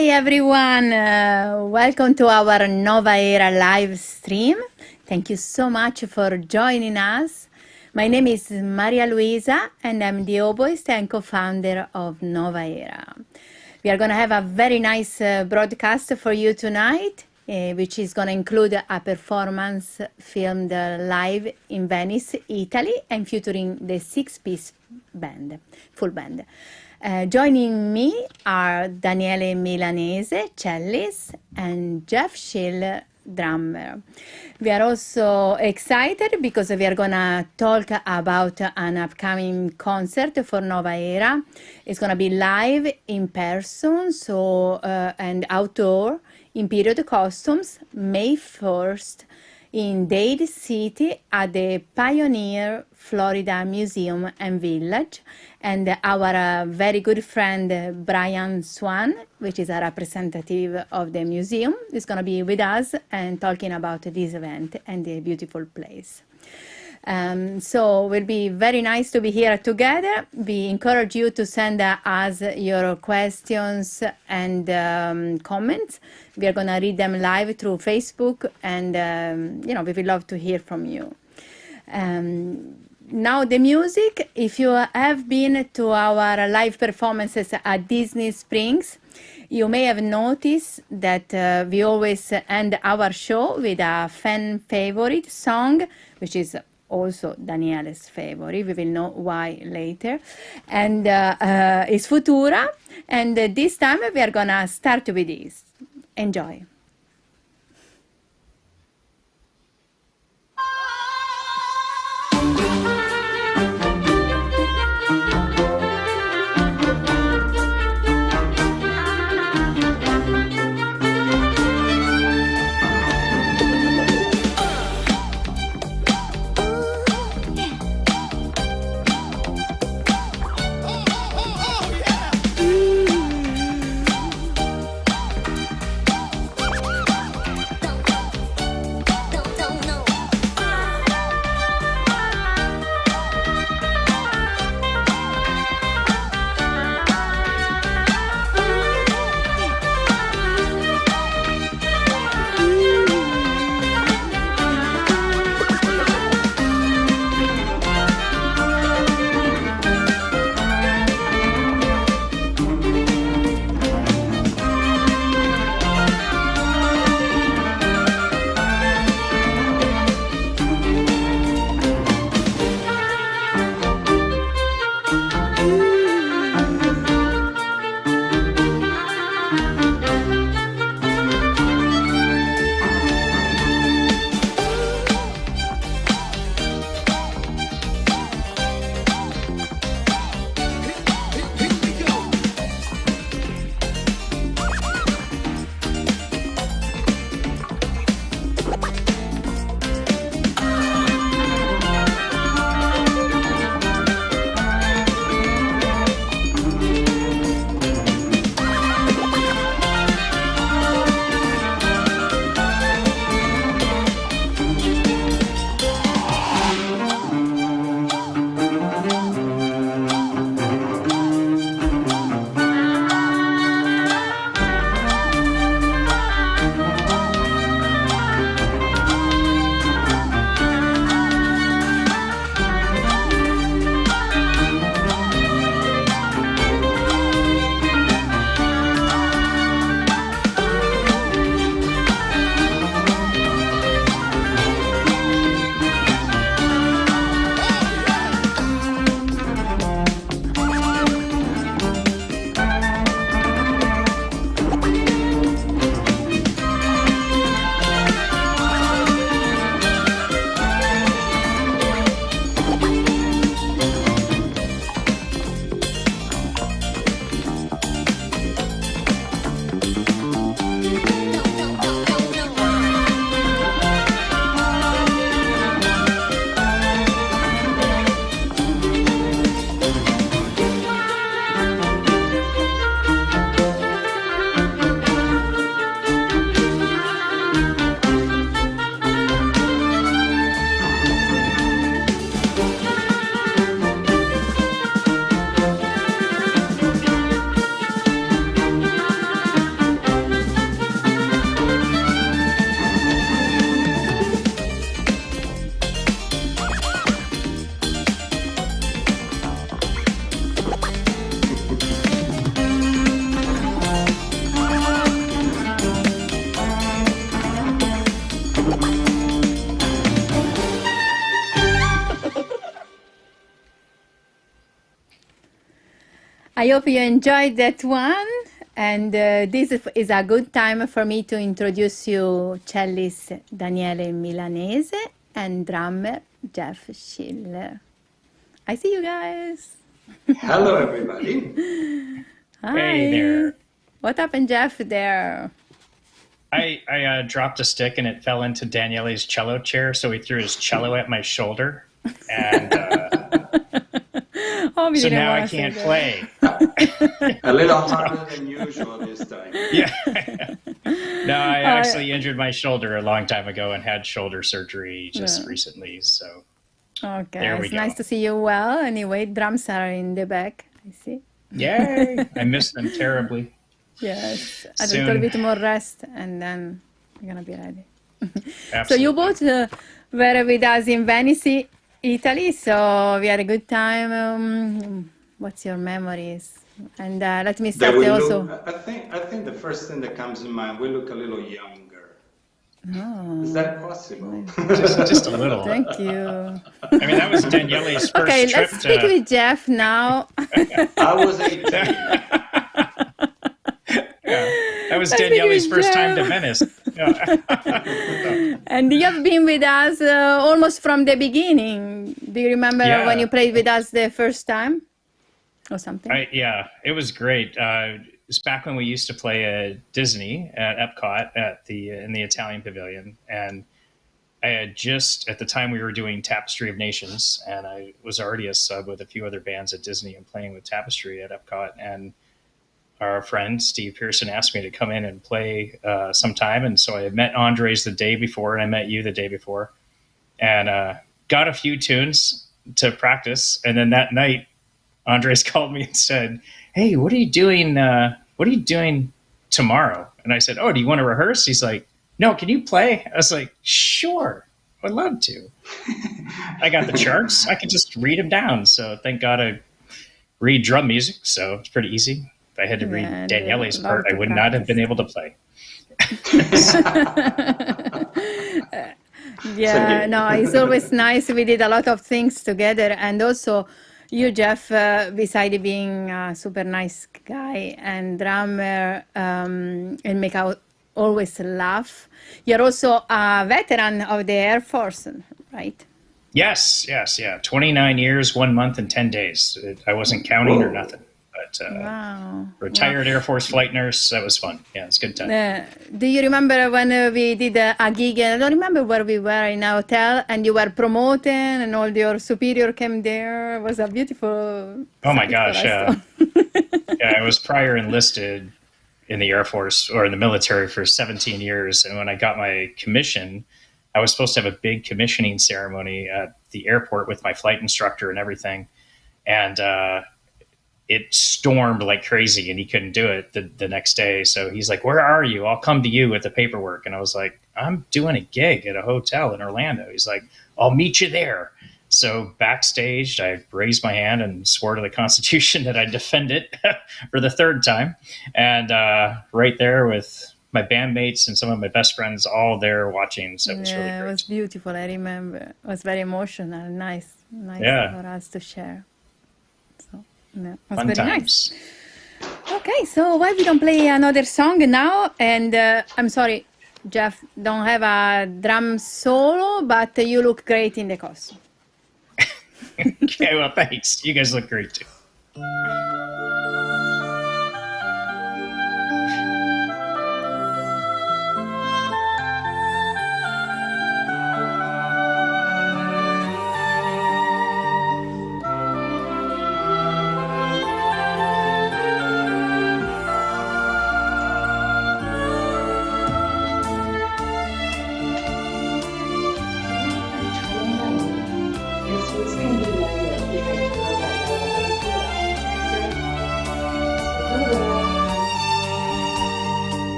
Hi everyone, welcome to our Nova Era live stream. Thank you so much for joining us. My name is Maria Luisa and I'm the oboist and co-founder of Nova Era. We are going to have a very nice broadcast for you tonight, which is going to include a performance filmed live in Venice, Italy, and featuring the six-piece band, full band. Joining me are Daniele Milanese, cellist, and Jeff Schiller, drummer. We are also excited because we are going to talk about an upcoming concert for Nova Era. It's going to be live in person, and outdoor in period costumes, May 1st in Dade City at the Pioneer Florida Museum and Village. And our very good friend Bryan Swan, which is a representative of the museum, is going to be with us and talking about this event and the beautiful place. So it will be very nice to be here together. We encourage you to send us your questions and comments. We are going to read them live through Facebook, and we would love to hear from you. Now the music, if you have been to our live performances at Disney Springs, you may have noticed that we always end our show with a fan favorite song, which is also Daniele's favorite. We will know why later. And it's Futura. And this time we are going to start with this. Enjoy. I hope you enjoyed that one. And this is a good time for me to introduce you cellist Daniele Milanese and drummer Jeff Schiller. I see you guys. Hello, everybody. Hi. Hey there. What happened, Jeff, there? I dropped a stick and it fell into Daniele's cello chair, so he threw his cello at my shoulder, and Oh, we so didn't now I want to say can't that. play. A little harder than usual this time. Yeah. No, I actually injured my shoulder a long time ago and had shoulder surgery just recently. So Okay, there we it's go. nice to see you well. Anyway, drums are in the back, I see. Yay! I miss them terribly. Yes, a Soon. little bit more rest and then we're going to be ready. Absolutely. So you both were with us in Venice, Italy, so we had a good time. What's your memories? And let me That start we also. look, I think the first thing that comes in mind, we look a little younger. Oh, Is that possible? just a little. thank you. I mean, that was Daniele's first Okay, trip let's speak to. with Jeff now. I was 18. That was Let's speak Daniele's with first time to Jeff. Venice. Yeah. And you have been with us almost from the beginning. Do you remember when you played with us the first time or something? Yeah, it was great. It's back when we used to play at Disney at Epcot in the Italian Pavilion, and I had just at the time we were doing Tapestry of Nations, and I was already a sub with a few other bands at Disney and playing with Tapestry at Epcot, and our friend Steve Pearson asked me to come in and play sometime, and so I had met Andres the day before, and I met you the day before, and got a few tunes to practice, and then that night, Andres called me and said, "Hey, what are you doing? What are you doing tomorrow?" And I said, "Oh, do you want to rehearse?" He's like, "No, can you play?" I was like, "Sure, I'd love to." I got the charts. I could just read them down. So thank God I read drum music, so it's pretty easy. If I had to read Yeah, Daniele's love part, I to would not have practice. been able to play. Yeah, no, it's always nice. We did a lot of things together. And also, you, Jeff, besides being a super nice guy and drummer and make out always laugh, you're also a veteran of the Air Force, right? Yes, yeah. 29 years, 1 month, and 10 days. I wasn't counting or Whoa. nothing. But Wow. retired Air Force flight nurse. That was fun. Yeah, it's a good time. Do you remember when we did a gig? I don't remember where we were in a hotel, and you were promoting, and all your superior came there. It was a beautiful. Oh my sight for gosh, us. yeah. I was prior enlisted in the Air Force or in the military for 17 years. And when I got my commission, I was supposed to have a big commissioning ceremony at the airport with my flight instructor and everything. And it stormed like crazy and he couldn't do it the next day. So he's like, "Where are you? I'll come to you with the paperwork." And I was like, "I'm doing a gig at a hotel in Orlando." He's like, "I'll meet you there." So backstage, I raised my hand and swore to the Constitution that I'd defend it for the third time. And right there with my bandmates and some of my best friends all there watching. So it was really Yeah, it great. was beautiful. I remember. It was very emotional. Nice Yeah. for us to share. So, yeah, it was Fun very times. nice. Okay, so why we don't play another song now? And I'm sorry, Jeff, don't have a drum solo, but you look great in the costume. Okay, well, thanks. You guys look great too.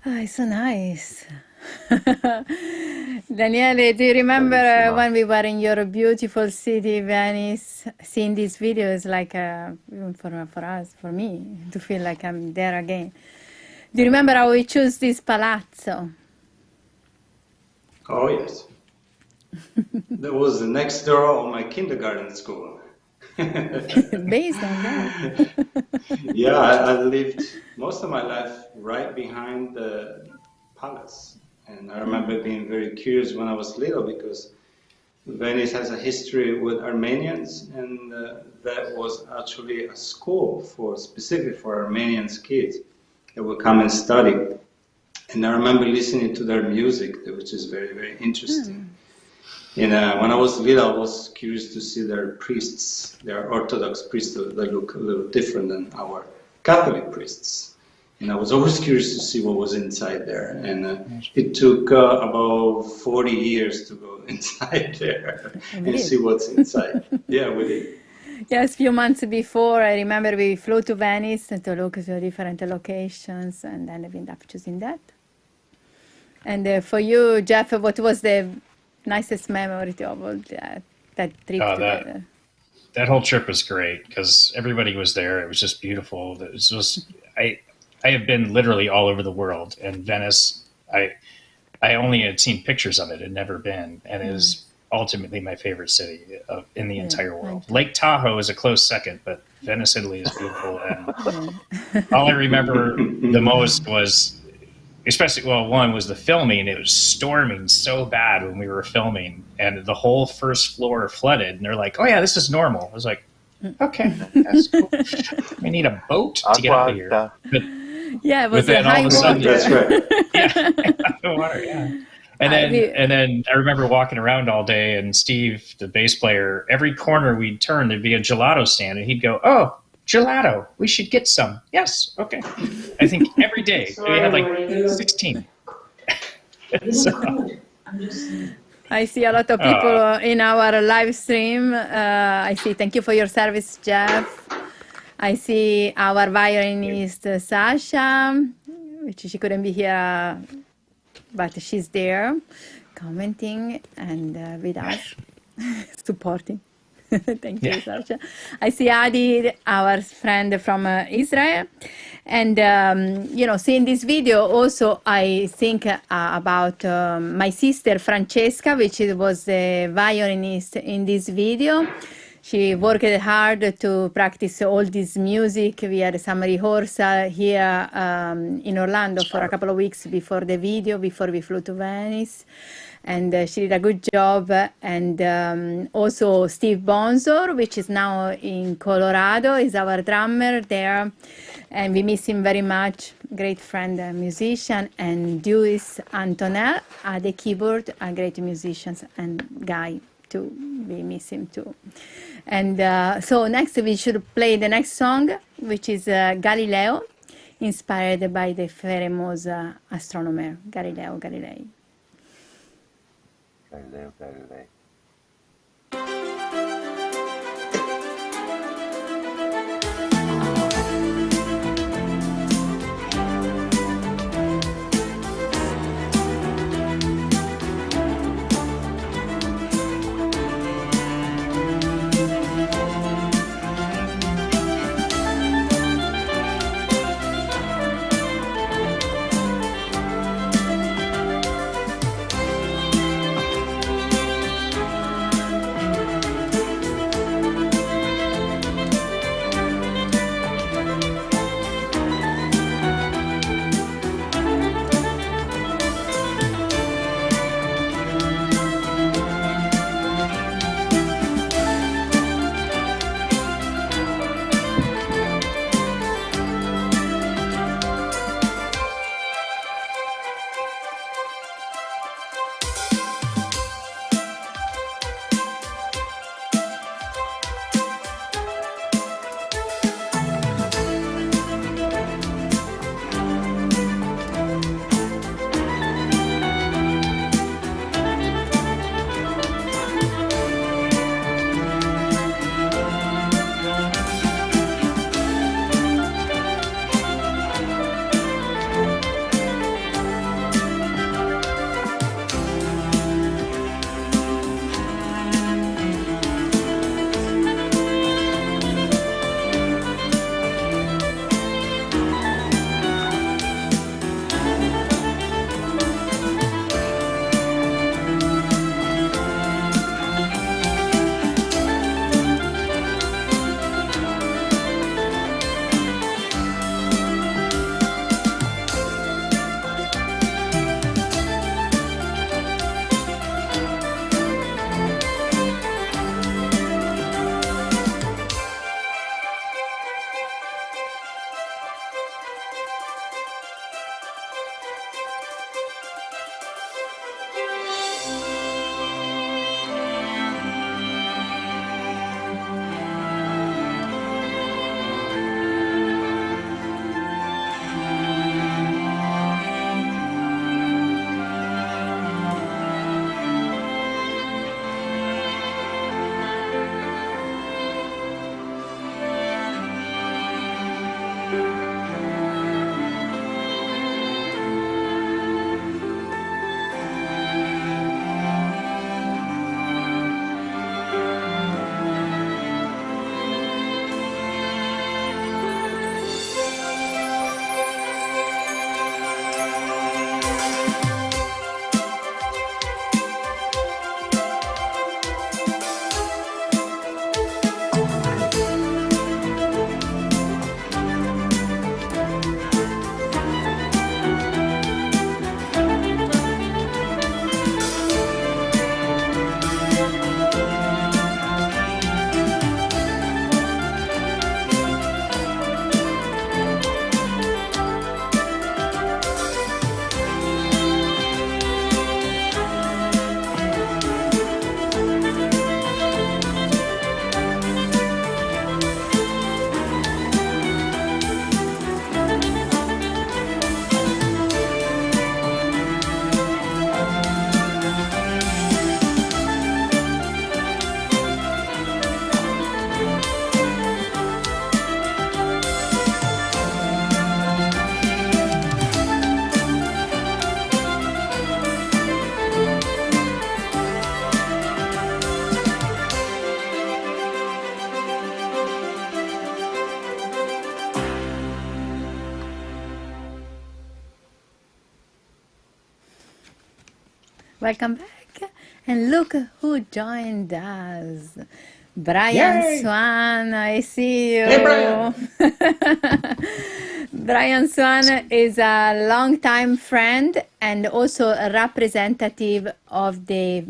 Oh, it's so nice. Daniele, do you remember when we were in your beautiful city, Venice? Seeing these videos, like even for us, for me, to feel like I'm there again. Do you remember how we chose this palazzo? Oh, yes. That was the next door of my kindergarten school. Based on that. Yeah, I lived most of my life right behind the palace. And I remember being very curious when I was little because Venice has a history with Armenians, and that was actually a school specific for Armenians kids that would come and study. And I remember listening to their music, which is very, very interesting. And when I was little, I was curious to see their priests, their Orthodox priests that look a little different than our Catholic priests. And I was always curious to see what was inside there. And it took about 40 years to go inside there and see what's inside. Yeah, we did. Yes, a few months before, I remember we flew to Venice to look at the different locations, and then we ended up choosing that. And for you, Jeff, what was the nicest memory of all that trip together? That whole trip was great because everybody was there. It was just beautiful. It was just, I have been literally all over the world, and Venice, I only had seen pictures of it, had never been, and it is ultimately my favorite city in the entire world. Lake Tahoe is a close second, but Venice, Italy is beautiful. And all I remember the most was, one was the filming. It was storming so bad when we were filming, and the whole first floor flooded, and they're like, oh yeah, this is normal. I was like, okay, that's cool. We need a boat to get out of here. But, yeah, it was then high all of a sudden, water. That's right. Yeah, water, yeah. And then I remember walking around all day, and Steve, the bass player, every corner we'd turn, there'd be a gelato stand, and he'd go, oh, gelato, we should get some. Yes, okay. I think every day. We had like 16. So, I see a lot of people in our live stream. I see, thank you for your service, Jeff. I see our violinist, Sasha, which she couldn't be here, but she's there commenting and with us, supporting. Thank you, Sasha. I see Adi, our friend from Israel. And, seeing this video, also I think about my sister, Francesca, which was the violinist in this video. She worked hard to practice all this music. We had some rehearsal here in Orlando for a couple of weeks before the video, before we flew to Venice. And she did a good job. And also Steve Bonzor, which is now in Colorado, is our drummer there. And we miss him very much. Great friend and musician. And Dewis Antonel at the keyboard, a great musician and guy too. We miss him too. And so next we should play the next song, which is Galileo, inspired by the famous astronomer Galileo Galilei. Galileo Galilei. Welcome back. And look who joined us. Bryan Yay! Swan, I see you. Hey, Bryan. Bryan Swan is a longtime friend and also a representative of the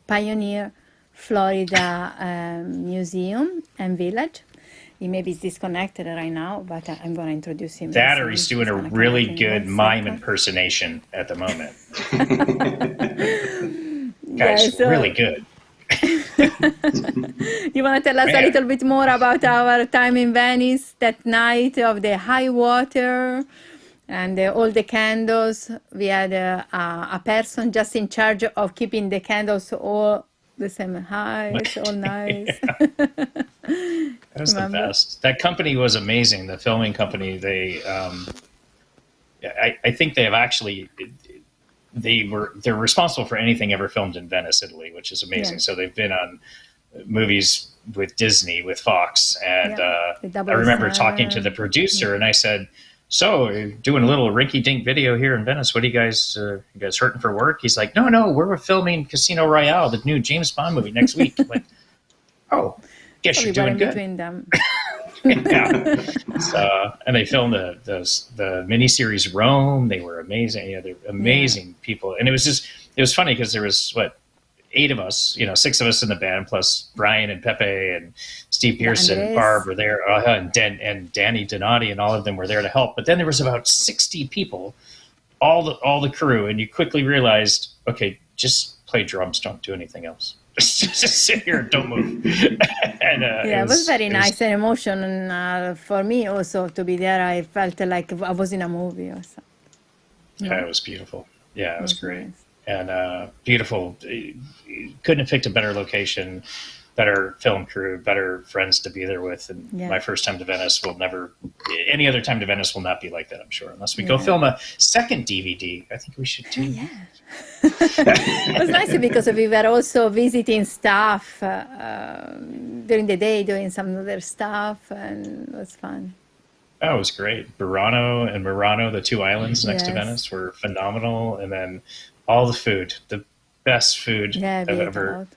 Pioneer, Florida Museum and Village. He maybe is disconnected right now, but I'm going to introduce him. That or he's doing a really good mime impersonation at the moment. Guys, really good. You want to tell us a little bit more about our time in Venice, that night of the high water and all the candles? We had a person just in charge of keeping the candles all the same height, all nice. That was the best. That company was amazing. The filming company, I think they have actually, they're responsible for anything ever filmed in Venice, Italy, which is amazing. Yeah. So they've been on movies with Disney, with Fox, and I remember talking to the producer, and I said, "So, you're doing a little rinky-dink video here in Venice. What do you guys hurting for work?" He's like, "No, we're filming Casino Royale, the new James Bond movie, next week." I'm like, "Oh, guess you're doing good." Between them. Yeah. So, and they filmed the miniseries Rome. They were amazing. They're amazing people, and it was funny because there was 8 of us, 6 of us in the band, plus Brian and Pepe and Steve Pearson, and Barb were there, and Danny Donati, and all of them were there to help. But then there was about 60 people, all the crew, and you quickly realized, okay, just play drums, don't do anything else. Just sit here and don't move. And, it was very nice and emotional for me also to be there. I felt like I was in a movie or something. Yeah, it was beautiful. Yeah, it was great. Nice. And beautiful. Couldn't have picked a better location, better film crew, better friends to be there with. And my first time to Venice any other time to Venice will not be like that, I'm sure, unless we go film a second DVD. I think we should do. Yeah. It was nice because we were also visiting staff during the day, doing some other stuff, and it was fun. Oh, it was great. Burano and Murano, the 2 islands next to Venice, were phenomenal. And then all the food, the best food I've ever.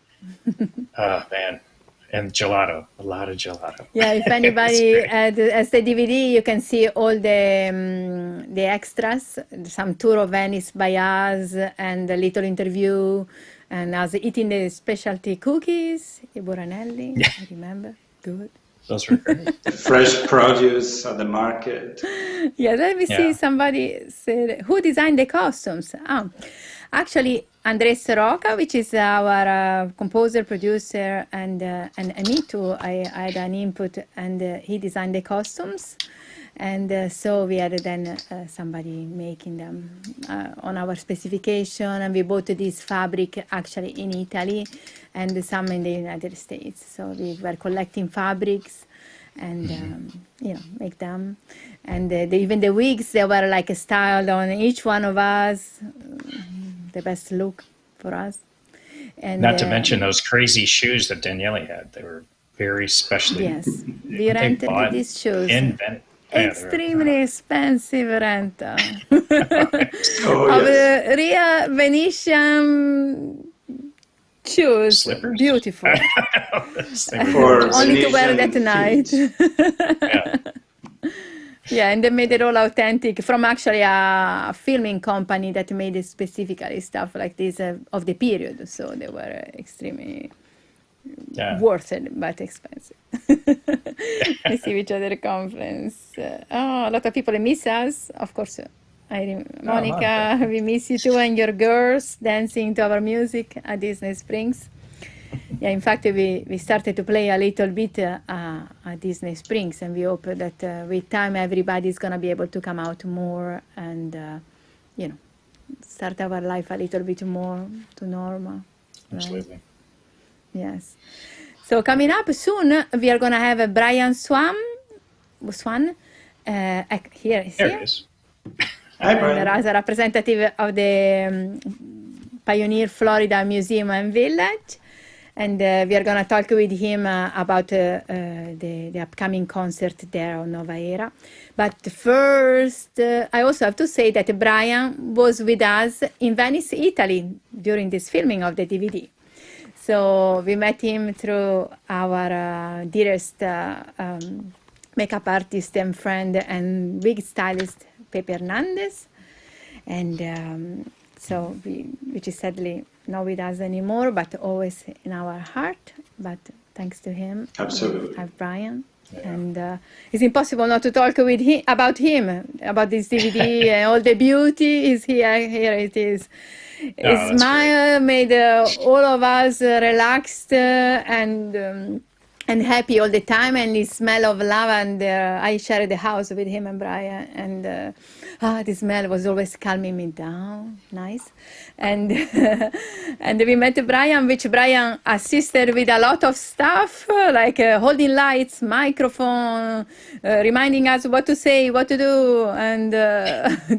Oh, man. And gelato, a lot of gelato. Yeah, if anybody has the DVD, you can see all the extras, some tour of Venice by us, and a little interview, and us eating the specialty cookies, I Buranelli, I remember. Good. Those were great. Fresh produce at the market. Yeah, let me see. Somebody said, who designed the costumes? Actually, Andres Roca, which is our composer, producer, and me too. I had an input, and he designed the costumes. And so we had then somebody making them on our specification, and we bought this fabric actually in Italy and some in the United States. So we were collecting fabrics and make them. And even the wigs, they were like styled on each one of us. The best look for us. And not to mention those crazy shoes that Daniele had. They were very specially. Yes, we rented these shoes. In Venice. Extremely expensive rental. Of real Venetian shoes. Slippers? Beautiful. For only to wear that night. Yeah. Yeah, and they made it all authentic from actually a filming company that made it specifically stuff like this of the period. So they were extremely worth it, but expensive. We see each other at conference. A lot of people miss us. Of course, Monica, we miss you too, and your girls dancing to our music at Disney Springs. Yeah, in fact, we started to play a little bit at Disney Springs, and we hope that with time everybody's going to be able to come out more and, start our life a little bit more to normal. Absolutely. Right? Yes. So coming up soon, we are going to have Bryan Swan. Here it is. Hi, Bryan. As a representative of the Pioneer, Florida Museum and Village. and we are going to talk with him about the upcoming concert there on Nova Era. But first, I also have to say that Bryan was with us in Venice, Italy, during this filming of the DVD. So we met him through our dearest makeup artist and friend and wig stylist, Pepe Hernandez. And so which is sadly not with us anymore, but always in our heart. But thanks to him, Absolutely. we have Bryan. Yeah. And it's impossible not to talk with him, about this DVD and all the beauty is here. Here it is. His smile made all of us relaxed and happy all the time, and the smell of lavender. I shared the house with him and Bryan, and the smell was always calming me down. Nice. And and we met Bryan, which Bryan assisted with a lot of stuff, like holding lights, microphone, reminding us what to say, what to do. And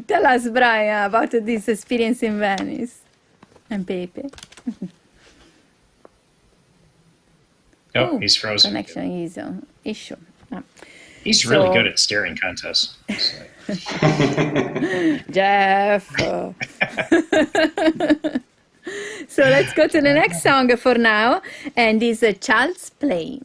tell us, Bryan, about this experience in Venice. And Pepe. Oh, he's frozen. Connection is an issue. He's really good at staring contests. Jeff. So let's go to the next song for now, and it's a Child's Play.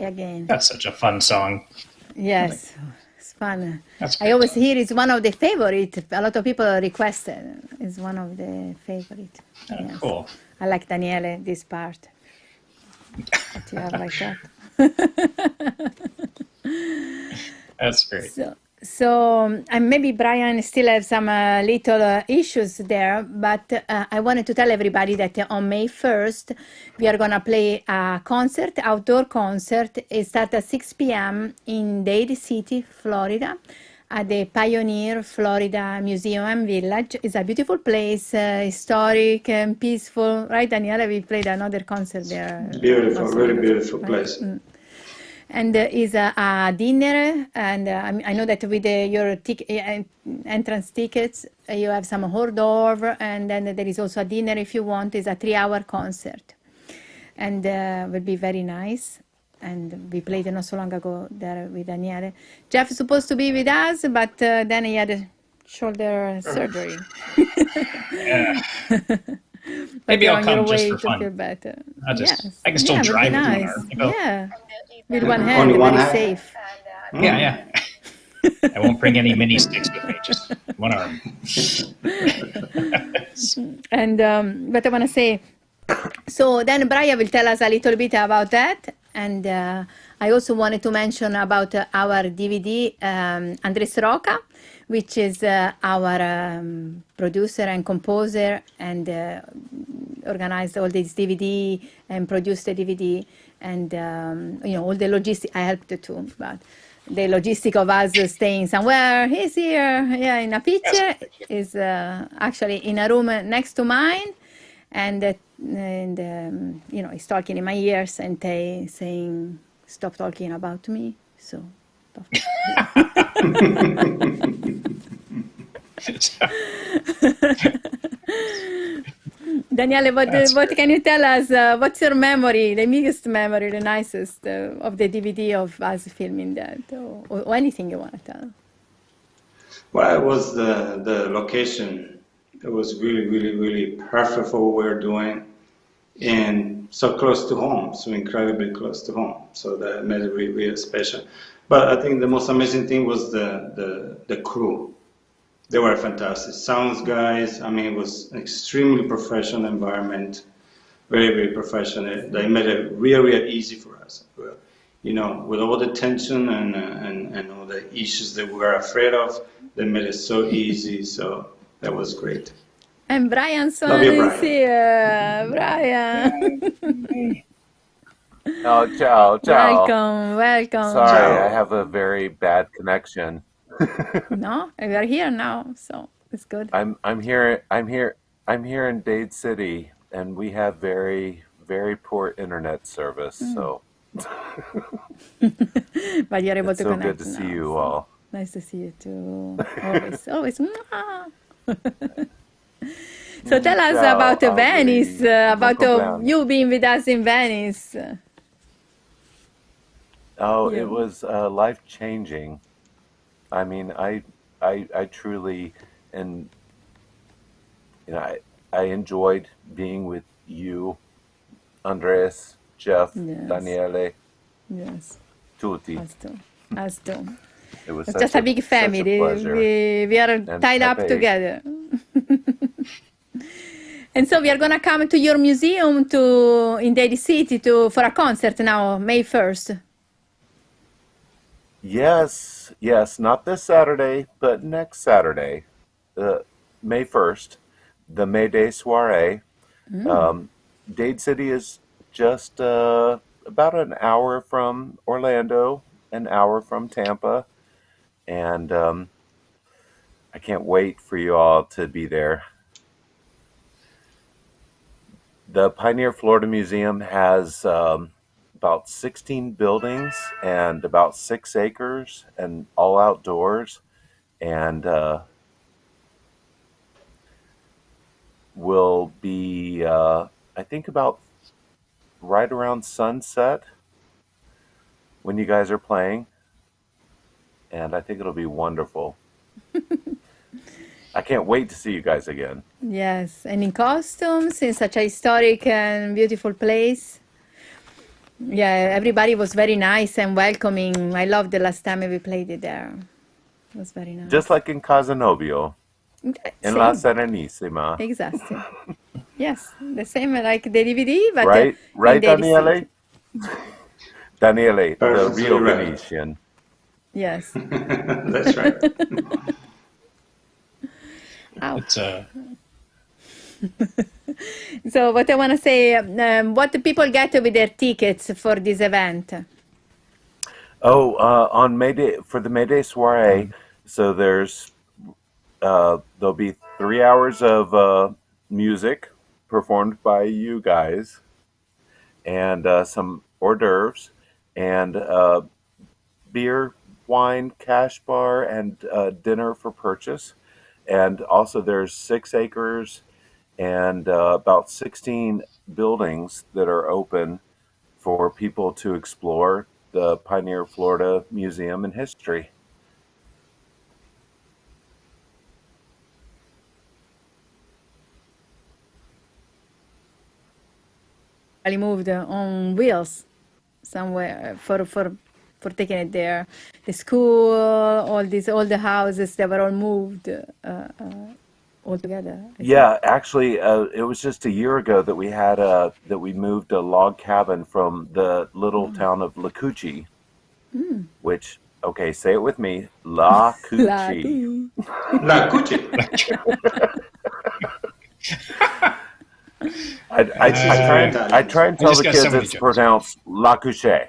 Again. That's such a fun song. Yes, it's fun. I always hear it's one of the favorite. A lot of people requested. It's one of the favorite. Oh, yes. Cool. I like Daniele, this part. What you have like that. That's great. So and maybe Brian still have some little issues there, but I wanted to tell everybody that on May 1st we are gonna play a concert, outdoor concert. It starts at 6 p.m. in Dade City, Florida, at the Pioneer Florida Museum and Village. It's a beautiful place, historic and peaceful, right, Daniele? We played another concert there. Beautiful, last really week, beautiful right? place. And is a dinner, and I know that with your entrance tickets, you have some hors d'oeuvre, and then there is also a dinner if you want. It's a 3-hour concert, and will be very nice. And we played not so long ago there with Daniele. Jeff is supposed to be with us, but then he had a shoulder surgery. Yeah. But Maybe you're I'll on your come just way for to fun. feel better. I can still Yeah, would be drive with one nice. arm. I go, Yeah, with one hand, Only one very hand? safe. yeah. I won't bring any mini sticks with me, just one arm. And but I want to say, so then Brian will tell us a little bit about that. And I also wanted to mention about our DVD, Andres Roca, which is our producer and composer, and organized all this DVD and produced the DVD, and all the logistics. I helped too, but the logistic of us staying somewhere. He's here, yeah, in a picture. Is actually in a room next to mine, and he's talking in my ears and saying, "Stop talking about me." So. Daniele, what can you tell us? What's your memory, the biggest memory, the nicest of the DVD of us filming that, or anything you want to tell? Well, it was the location. It was really, really, really perfect for what we're doing, and so close to home, so incredibly close to home. So that made it really, really special. But I think the most amazing thing was the crew. They were fantastic. Sounds guys, I mean, it was an extremely professional environment, very, very professional. They made it real, real easy for us. With all the tension and all the issues that we were afraid of, they made it so easy. So that was great. And Bryan Swan Love you, is here. Brian. Oh, ciao, ciao. Welcome. Sorry, Ciao. I have a very bad connection. No, we are here now, so it's good. I'm here in Dade City, and we have very, very poor internet service. So But you're able it's to so connect good to now, see you so all. nice to see you too. Always. Mwah. So tell us Ciao, about Venice, Audrey. about you being with us in Venice. Oh, Yeah. it was life-changing. I mean, I truly, and I enjoyed being with you, Andres, Jeff, Yes. Daniele, Yes, tutti. us too. It was It's such just a big such a family. pleasure. We are And tied up Pepe. together. And so we are gonna come to your museum in Dade City for a concert now, May 1st. Yes, not this Saturday, but next Saturday, May 1st, the May Day soiree. Dade City is just about an hour from Orlando, an hour from Tampa, and I can't wait for you all to be there. The Pioneer Florida Museum has about 16 buildings and about 6 acres and all outdoors, and will be, I think, about right around sunset when you guys are playing, and I think it'll be wonderful. I can't wait to see you guys again. Yes, and in costumes in such a historic and beautiful place. Yeah, everybody was very nice and welcoming. I loved the last time we played it there. It was very nice. Just like in Casanovio, in La Same. Serenissima. Exactly. Yes, the same like the DVD, but Right, in Dade Daniele? City. Daniele, the Perfectly real right. Venetian. Yes. That's right. Ow. It's So what I want to say, what do people get with their tickets for this event? Oh, on May Day for the May Day soiree. So there'll be 3 hours of music performed by you guys, and some hors d'oeuvres, and beer, wine, cash bar, and dinner for purchase. And also, there's 6 acres and about 16 buildings that are open for people to explore the Pioneer, Florida Museum and History. I moved on wheels somewhere for taking it there. The school, all the houses, they were all moved all together. I think. Yeah, actually, it was just a year ago that we moved a log cabin from the little town of La Cucci, which, okay, say it with me, La Cucci. La Cucci. I try and I tell just the got so kids many it's jokes. pronounced La Cucci,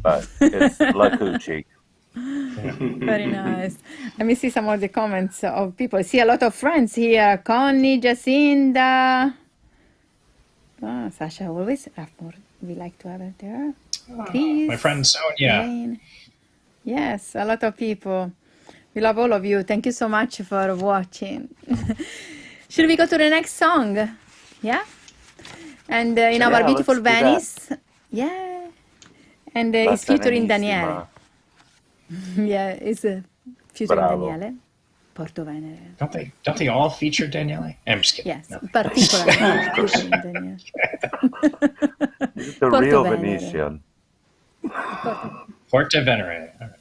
but it's La Cucci. Very nice. Let me see some of the comments of people. I see a lot of friends here. Connie, Jacinda. Ah, Sasha always. We like to have her there. Chris. My friend Sonia. Elaine. Yes, a lot of people. We love all of you. Thank you so much for watching. Should we go to the next song? Yeah? And in our Yeah, beautiful let's do that. Venice. Yeah. And La it's featuring Daniele. Serenissima. Yeah, it's featuring Bravo. Daniele. Porto Venere. Don't they all feature Daniele? I'm just kidding. Yes, No. particularly featuring Daniele. The Porto real Venere. Venetian. Porta Venere. All right.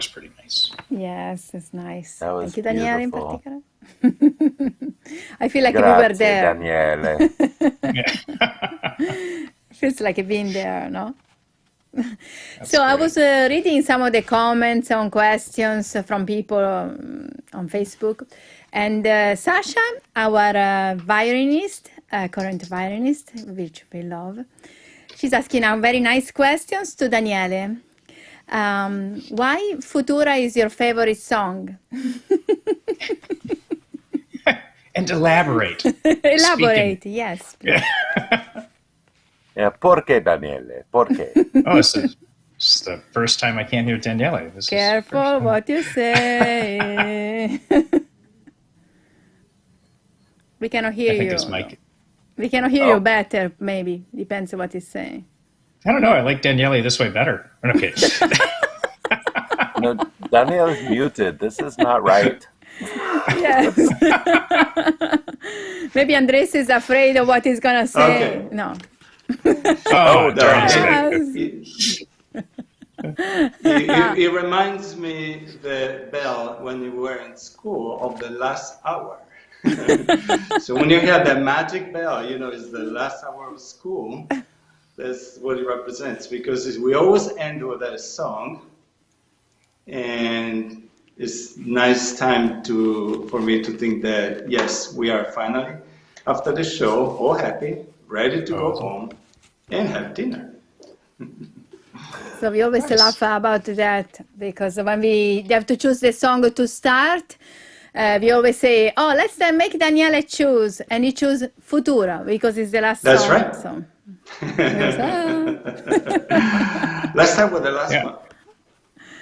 was pretty nice. Yes, it's nice. That was Thank you, Daniele, in beautiful. particular. I feel like we were Grazie, there. Daniele. Yeah. Feels like being there, no? That's So I great. was reading some of the comments on questions from people on Facebook, and Sasha, our violinist, current violinist, which we love, she's asking a very nice questions to Daniele. Why Futura is your favorite song? And elaborate. Elaborate, yes, please. Yeah, perché, Daniele? Perché? Oh, it's the first time I can't hear Daniele. This is the first Careful time. what you say. We cannot hear I think you. his mic. We cannot hear you Oh. better, maybe. Depends on what he's saying. I don't know. I like Daniele this way better. Okay. No, Daniele's muted. This is not right. Yes. Maybe Andres is afraid of what he's going to say. Okay. No. Oh, No, darn Yes. it reminds me the bell when you were in school of the last hour. So when you hear the magic bell, you know it's the last hour of school. That's what it represents, because we always end with a song, and it's nice time for me to think that yes, we are finally after the show, all happy, ready to go Awesome. home and have dinner. So we always Nice. laugh about that, because when we have to choose the song to start, we always say, "Oh, let's make Daniele choose," and he choose Futura because it's the last That's song. right. So. Let's start with the last Yeah. one.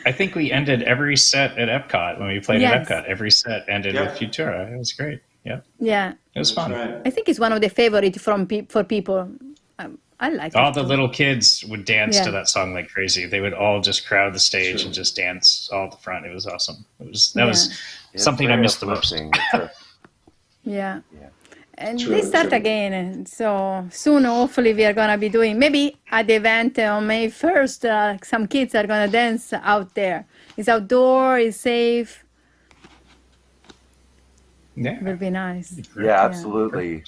I think we ended every set at Epcot when we played Yes. at Epcot. Every set ended Yeah. with Futura. It was great. Yeah, Yeah, it was That's fun. right. I think it's one of the favorite for people. I like All it. the little kids would dance Yeah. to that song like crazy. They would all just crowd the stage Sure. and just dance all at the front. It was awesome. That Yeah. was It's something I very missed the most. uplifting. It's Yeah. Yeah. And True, they start true. again. And so soon, hopefully, we are going to be doing maybe at the event on May 1st. Some kids are going to dance out there. It's outdoor, it's safe. Yeah. It will be nice. Yeah, absolutely.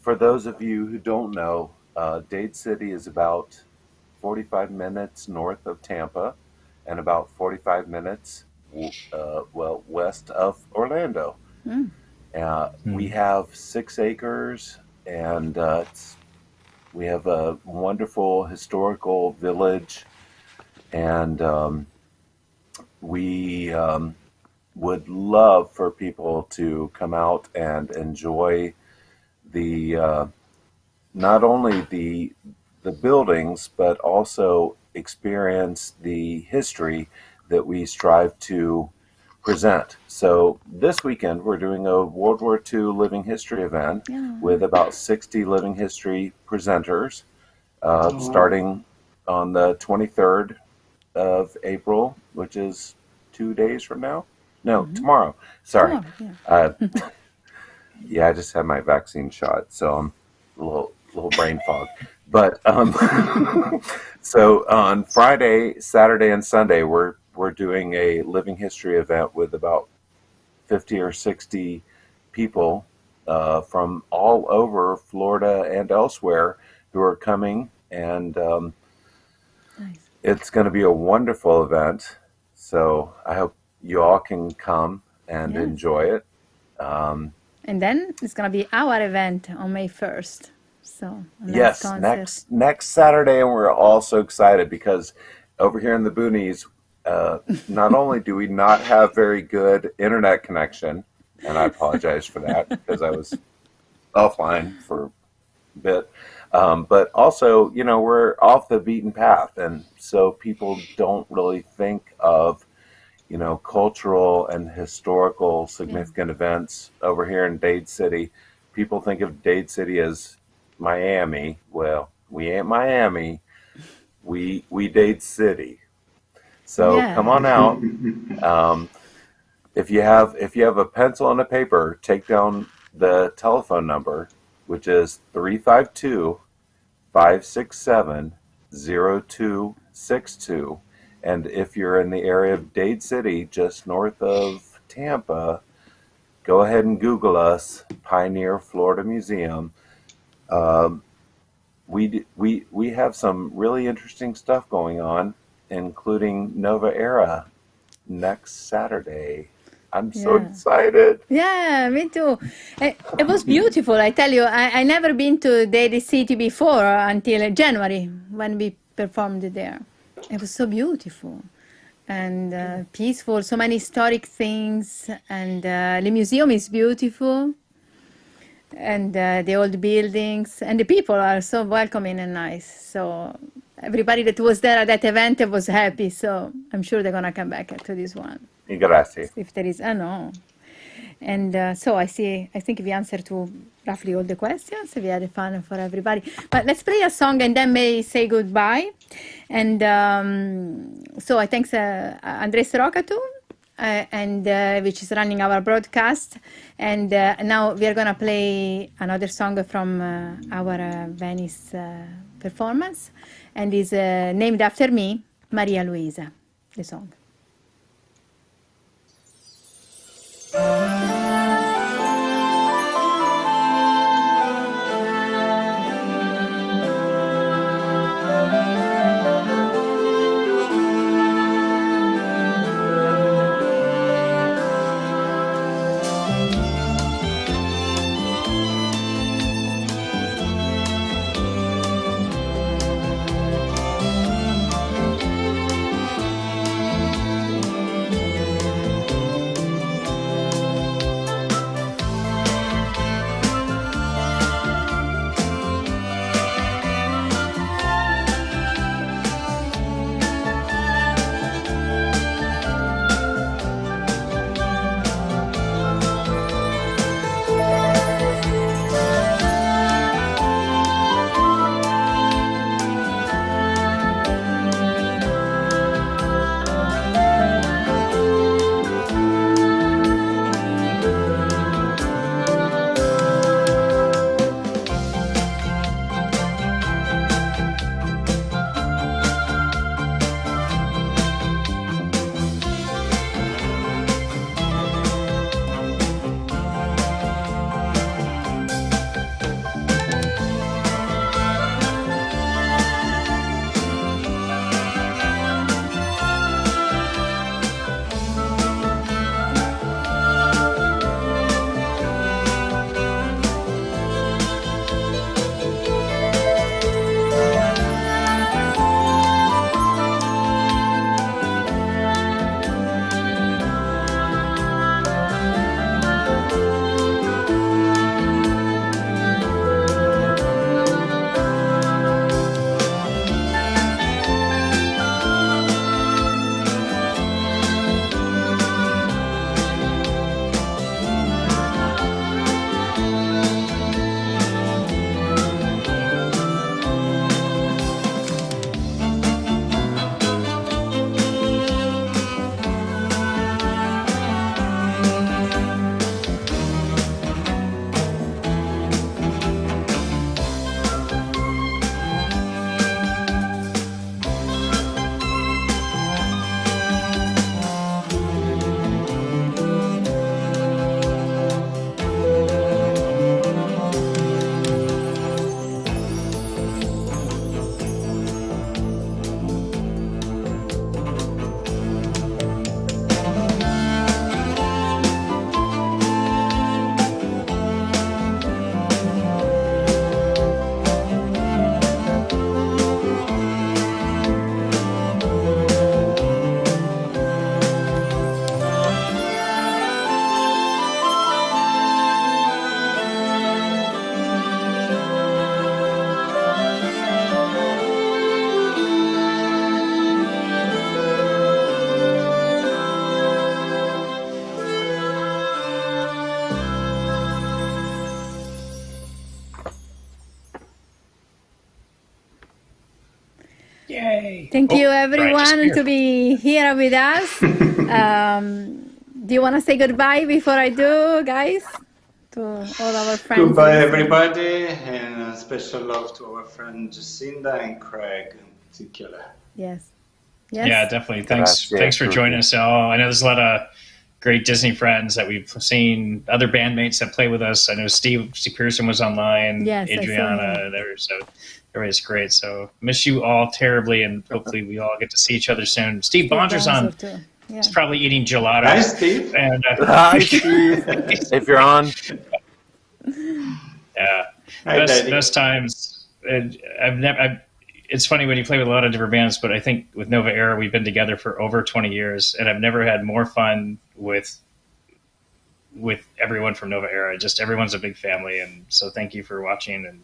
For those of you who don't know, Dade City is about 45 minutes north of Tampa and about 45 minutes west of Orlando. We have 6 acres, and we have a wonderful historical village, and we would love for people to come out and enjoy the not only the buildings, but also experience the history that we strive to present. So this weekend we're doing a World War II living history event with about 60 living history presenters, starting on the 23rd of April, which is 2 days from now. No, tomorrow. Sorry. Oh, yeah. Yeah, I just had my vaccine shot, so I'm a little brain fog. But so on Friday, Saturday, and Sunday, we're doing a living history event with about 50 or 60 people from all over Florida and elsewhere who are coming, and Nice. it's going to be a wonderful event. So I hope you all can come and Yes. enjoy it. And then it's going to be our event on May 1st. So, a nice Yes, concert. next Saturday, and we're all so excited because over here in the boonies, not only do we not have very good internet connection, and I apologize for that because I was offline for a bit, but also, we're off the beaten path, and so people don't really think of, cultural and historical significant events over here in Dade City. People think of Dade City as Miami. Well, we ain't Miami. We Dade City. So Yeah. come on out. If you have a pencil and a paper, take down the telephone number, which is 352-567-0262, And if you're in the area of Dade City, just north of Tampa, go ahead and Google us, Pioneer Florida Museum. We have some really interesting stuff going on, including Nova Era next Saturday. I'm so Yeah. excited. Yeah, me too. It was beautiful. I tell you, I never been to Dade City before until January when we performed there. It was so beautiful and peaceful. So many historic things, and the museum is beautiful, and the old buildings, and the people are so welcoming and nice. So everybody that was there at that event was happy. So I'm sure they're gonna come back to this one Grazie. if there is. I know. And so I think we answered to roughly all the questions. We had fun for everybody. But let's play a song and then may say goodbye. And so I thanks Andres Rocatu, which is running our broadcast. And now we are going to play another song from our Venice performance. And is named after me, Maria Luisa, the song. Yay! Thank you, everyone, disappeared. to be here with us. Do you want to say goodbye before I do, guys? To all our friends. Goodbye, everybody, and a special love to our friend Jacinda and Craig in particular. Yes. Yes. Yeah, definitely. Thanks for Grazie joining tutti. us all. I know there's a lot of great Disney friends that we've seen, other bandmates that play with us. I know Steve Pearson was online, Yes, I saw Adriana him. there, so everybody's great. So miss you all terribly, and hopefully we all get to see each other soon. Steve Bonder's Bonzo on. too. Yeah. He's probably eating gelato. Hi, Steve. And Hi, Steve. If you're on, yeah, Hi, Daddy. best times. And it's funny when you play with a lot of different bands, but I think with Nova Era we've been together for over 20 years, and I've never had more fun with everyone from Nova Era. Just everyone's a big family, and so thank you for watching, and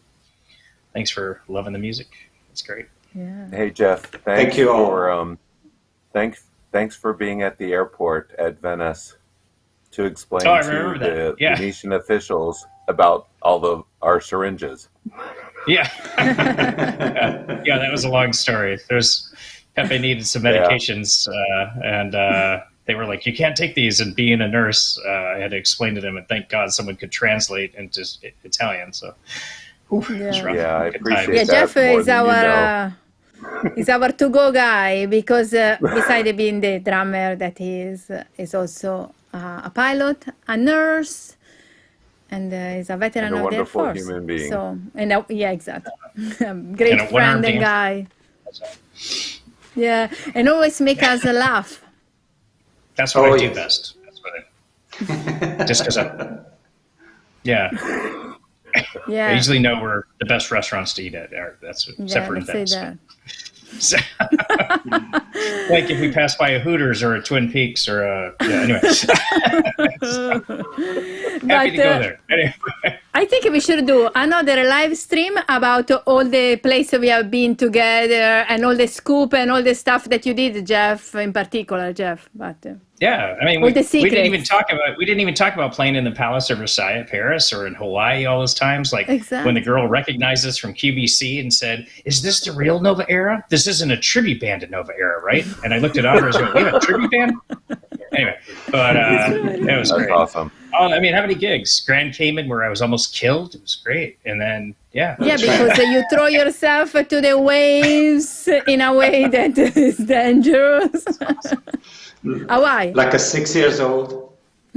thanks for loving the music. It's great. Yeah. hey Jeff, Thank you all. for thanks for being at the airport at Venice to explain Oh, I to remember the that. Yeah. Venetian officials about all our syringes. Yeah. Yeah, that was a long story. Pepe needed some medications, and they were like, "You can't take these." And being a nurse, I had to explain to them, and thank God someone could translate into Italian. So, it was rough. Yeah, I Good appreciate time. Yeah, that Jeff more is than you our know. is our to-go guy because besides being the drummer, that he is also a pilot, a nurse, and is a veteran And a of the Air wonderful Force. human being. So, yeah, exactly. Great And a friend one-armed and dancer. guy. Yeah, and always make us laugh. That's what Oh, I do yes. best. That's what just because yeah. I Yeah, usually know where the best restaurants to eat at are. That's except yeah, for in let's say Venice. that. So- like if we pass by a Hooters or a Twin Peaks or a anyway. Happy to go there. Anyway. I think we should do another live stream about all the places we have been together and all the scoop and all the stuff that you did, Jeff, in particular, Jeff. But Yeah, I mean, All we the didn't even secrets. talk about playing in the Palace of Versailles at Paris or in Hawaii all those times. Like when Exactly. the girl recognized us from QVC and said, "Is this the real Nova Era? This isn't a tribute band to Nova Era, right?" And I looked at Andres and went, "We have a tribute band?" Anyway, but it was That's great. awesome. Oh, I mean, how many gigs? Grand Cayman, where I was almost killed. It was great. And then, yeah. Yeah, because you throw yourself to the waves in a way that is dangerous. Hawaii. Like a 6 years old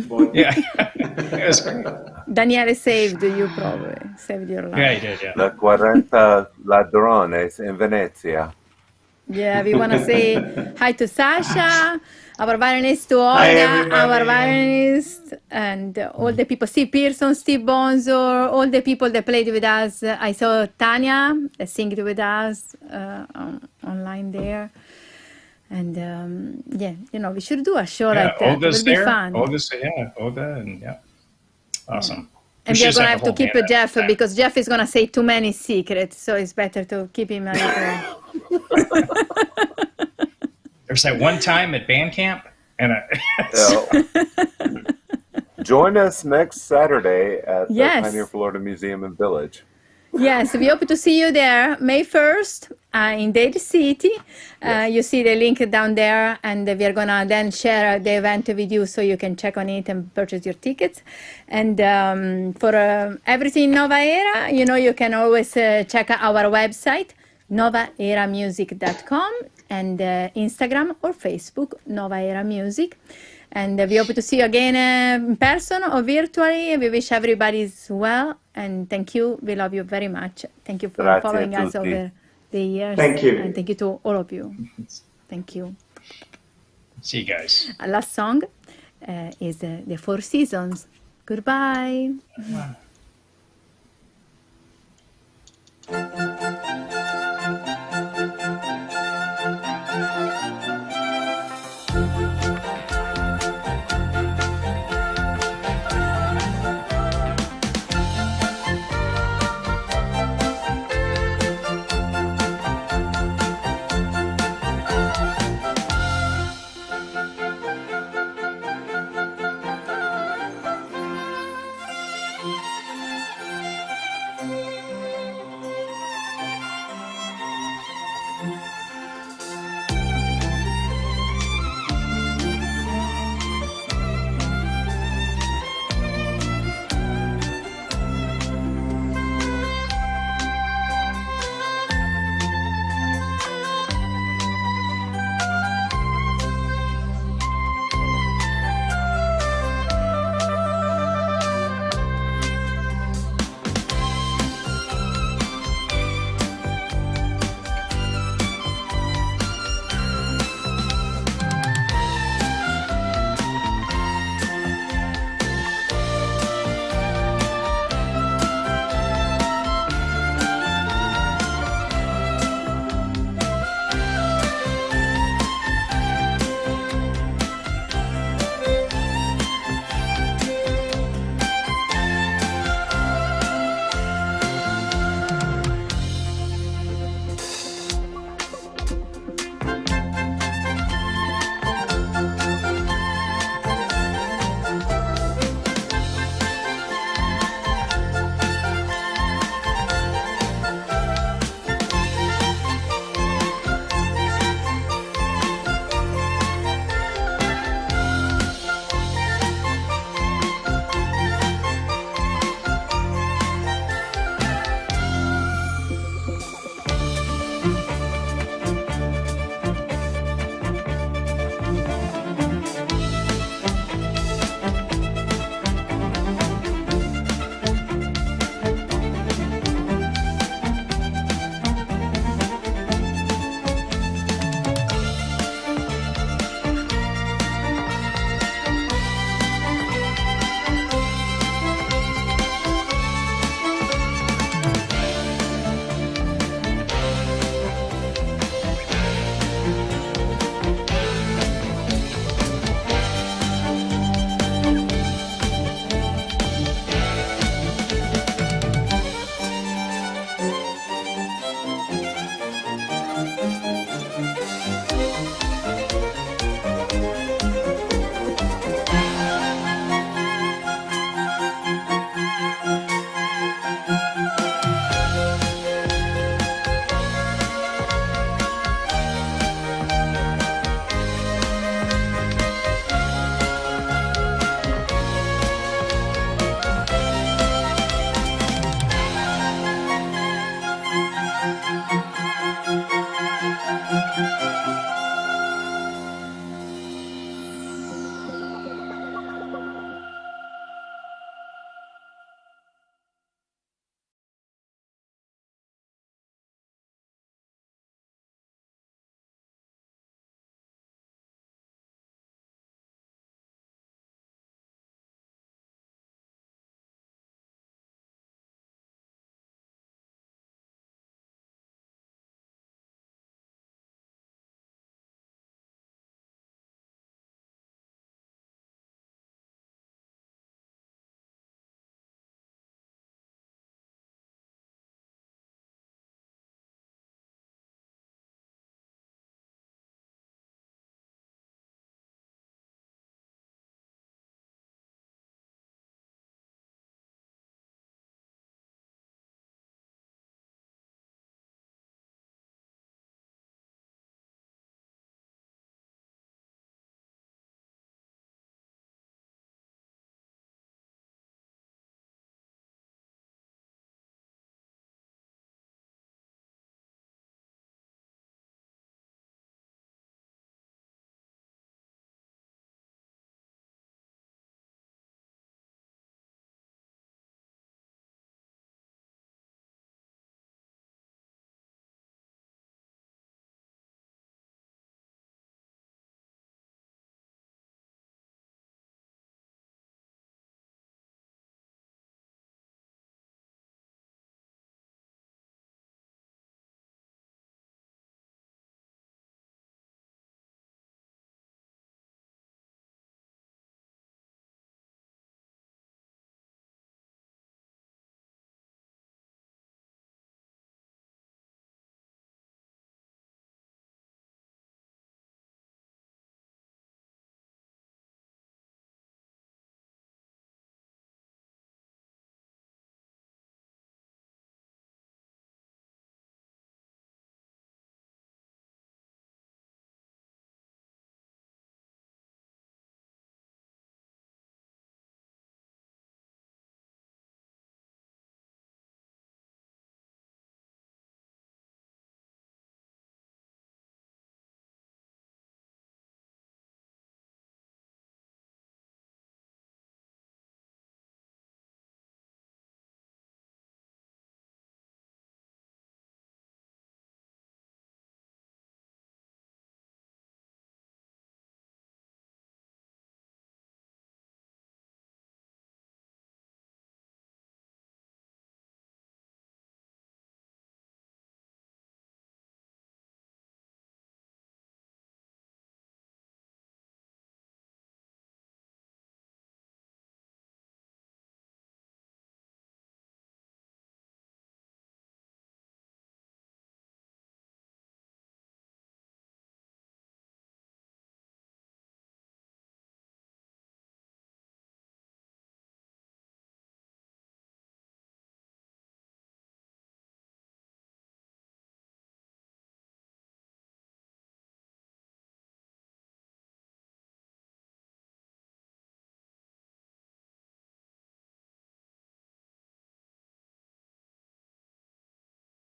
boy. Yeah. It was great. Daniele saved you, probably. Saved your life. Yeah, he did, yeah. La 40 ladrones in Venezia. Yeah, we want to say hi to Sasha, our violinist, to Hi, Olga, everybody. our violinist, and all the people. Steve Pearson, Steve Bonzo, all the people that played with us. I saw Tanya that singed with us online there. And yeah, we should do a show Yeah, like that. It Olga's will be there. fun. Olga, and yeah. Awesome. And should we're just going to have have the to keep whole band Jeff back. because Jeff is going to say too many secrets. So it's better to keep him a little. There's that one time at band camp, and Join us next Saturday at the Yes. Pioneer Florida Museum and Village. Yes, we hope to see you there May 1st in Dade City. You see the link down there, and we are going to then share the event with you so you can check on it and purchase your tickets. And for everything Nova Era, you can always check out our website, novaeramusic.com, and Instagram or Facebook, Nova Era Music. And we hope to see you again in person or virtually. We wish everybody's well. And thank you. We love you very much. Thank you for Grazie following us tutti. over the years. Thank you. And thank you to all of you. Thank you. see you guys. Last song is The Four Seasons. Goodbye.